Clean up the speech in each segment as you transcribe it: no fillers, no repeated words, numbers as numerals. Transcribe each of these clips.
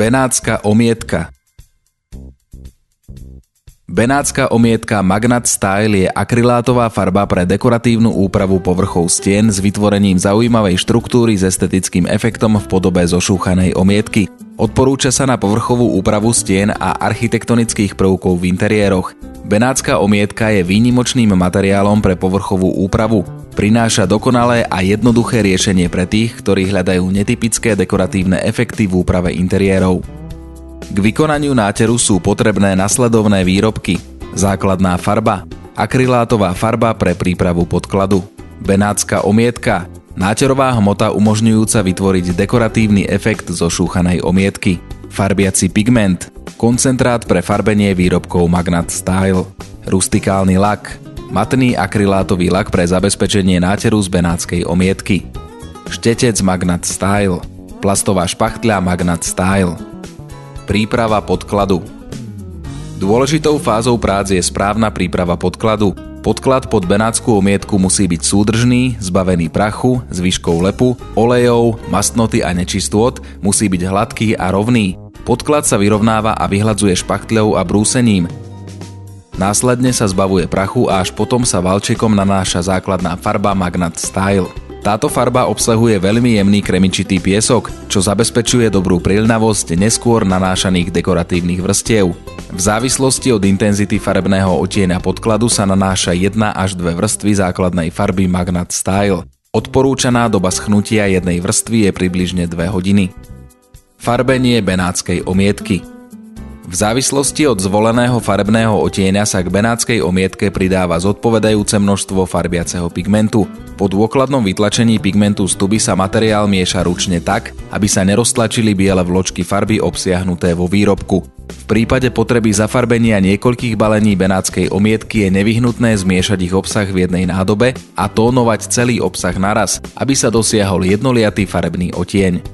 Benátska omietka. Benátska omietka Magnat Style je akrylátová farba pre dekoratívnu úpravu povrchov stien s vytvorením zaujímavej štruktúry s estetickým efektom v podobe zošúchanej omietky. Odporúča sa na povrchovú úpravu stien a architektonických prvkov v interiéroch. Benátska omietka je výnimočným materiálom pre povrchovú úpravu. Prináša dokonalé a jednoduché riešenie pre tých, ktorí hľadajú netypické dekoratívne efekty v úprave interiérov. K vykonaniu náteru sú potrebné nasledovné výrobky. Základná farba, akrylátová farba pre prípravu podkladu, benátska omietka, náterová hmota umožňujúca vytvoriť dekoratívny efekt zo šúchanej omietky, farbiaci pigment, koncentrát pre farbenie výrobkov Magnat Style, rustikálny lak, matný akrylátový lak pre zabezpečenie náteru z benátskej omietky, štetec Magnat Style, plastová špachtľa Magnat Style. Príprava podkladu. Dôležitou fázou prác je správna príprava podkladu. Podklad pod benátsku omietku musí byť súdržný, zbavený prachu, zvyškov lepu, olejov, mastnoty a nečistôt, musí byť hladký a rovný. Podklad sa vyrovnáva a vyhladzuje špachtľou a brúsením. Následne sa zbavuje prachu a až potom sa valčekom nanáša základná farba Magnat Style. Táto farba obsahuje veľmi jemný kremičitý piesok, čo zabezpečuje dobrú priľnavosť neskôr nanášaných dekoratívnych vrstiev. V závislosti od intenzity farebného odtieňa podkladu sa nanáša 1 až 2 vrstvy základnej farby Magnat Style. Odporúčaná doba schnutia jednej vrstvy je približne 2 hodiny. Farbenie benátskej omietky. V závislosti od zvoleného farebného odtieňa sa k benátskej omietke pridáva zodpovedajúce množstvo farbiaceho pigmentu. Po dôkladnom vytlačení pigmentu z tuby sa materiál mieša ručne tak, aby sa neroztlačili biele vločky farby obsiahnuté vo výrobku. V prípade potreby zafarbenia niekoľkých balení benátskej omietky je nevyhnutné zmiešať ich obsah v jednej nádobe a tónovať celý obsah naraz, aby sa dosiahol jednoliatý farebný odtieň.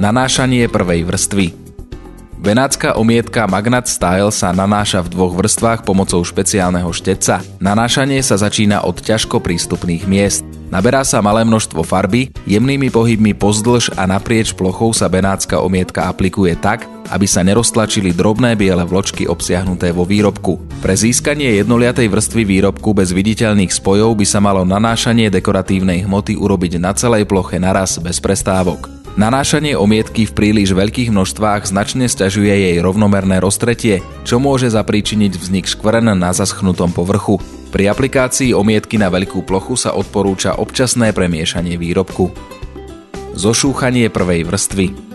Nanášanie prvej vrstvy. Benátska omietka Magnat Style sa nanáša v 2 vrstvách pomocou špeciálneho štetca. Nanášanie sa začína od ťažko prístupných miest. Naberá sa malé množstvo farby, jemnými pohybmi pozdĺž a naprieč plochou sa benátska omietka aplikuje tak, aby sa neroztlačili drobné biele vločky obsiahnuté vo výrobku. Pre získanie jednoliatej vrstvy výrobku bez viditeľných spojov by sa malo nanášanie dekoratívnej hmoty urobiť na celej ploche naraz bez prestávok. Nanášanie omietky v príliš veľkých množstvách značne sťažuje jej rovnomerné roztretie, čo môže zapríčiniť vznik škvrn na zaschnutom povrchu. Pri aplikácii omietky na veľkú plochu sa odporúča občasné premiešanie výrobku. Zošúchanie prvej vrstvy.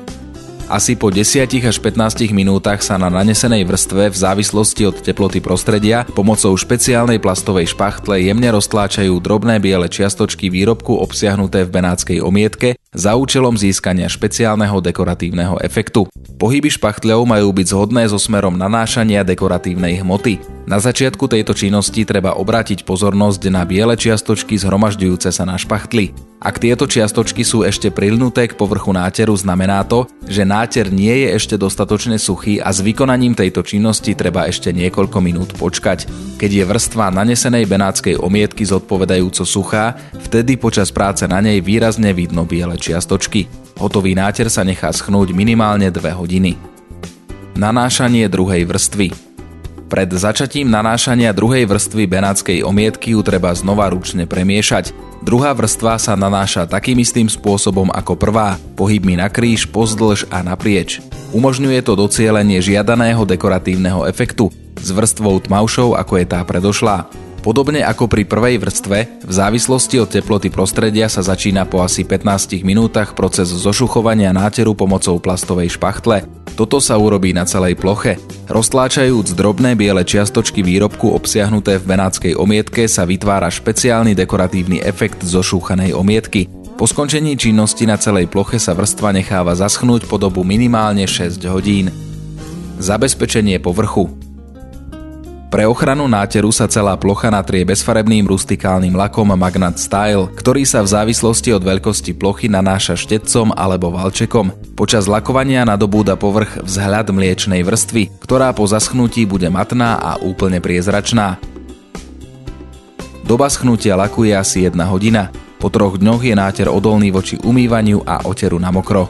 Asi po 10 až 15 minútach sa na nanesenej vrstve v závislosti od teploty prostredia pomocou špeciálnej plastovej špachtle jemne roztláčajú drobné biele čiastočky výrobku obsiahnuté v benátskej omietke za účelom získania špeciálneho dekoratívneho efektu. Pohyby špachtľou majú byť zhodné so smerom nanášania dekoratívnej hmoty. Na začiatku tejto činnosti treba obrátiť pozornosť na biele čiastočky zhromažďujúce sa na špachtli. Ak tieto čiastočky sú ešte priľnuté k povrchu náteru, znamená to, že náter nie je ešte dostatočne suchý a s vykonaním tejto činnosti treba ešte niekoľko minút počkať. Keď je vrstva nanesenej benátskej omietky zodpovedajúco suchá, vtedy počas práce na nej výrazne vidno biele čiastočky. Hotový náter sa nechá schnúť minimálne 2 hodiny. Nanášanie druhej vrstvy. Pred začatím nanášania druhej vrstvy benátskej omietky ju treba znova ručne premiešať. Druhá vrstva sa nanáša takým istým spôsobom ako prvá, pohybmi na kríž, pozdĺž a naprieč. Umožňuje to docielenie žiadaného dekoratívneho efektu s vrstvou tmavšou ako je tá predošlá. Podobne ako pri prvej vrstve, v závislosti od teploty prostredia sa začína po asi 15 minútach proces zošuchovania náteru pomocou plastovej špachtle. Toto sa urobí na celej ploche. Roztláčajúc drobné biele čiastočky výrobku obsiahnuté v benátskej omietke sa vytvára špeciálny dekoratívny efekt zošúchanej omietky. Po skončení činnosti na celej ploche sa vrstva necháva zaschnúť po dobu minimálne 6 hodín. Zabezpečenie povrchu. Pre ochranu náteru sa celá plocha natrie bezfarebným rustikálnym lakom Magnat Style, ktorý sa v závislosti od veľkosti plochy nanáša štetcom alebo valčekom. Počas lakovania nadobúda povrch vzhľad mliečnej vrstvy, ktorá po zaschnutí bude matná a úplne priezračná. Doba schnutia laku je asi 1 hodina. Po 3 dňoch je náter odolný voči umývaniu a oteru na mokro.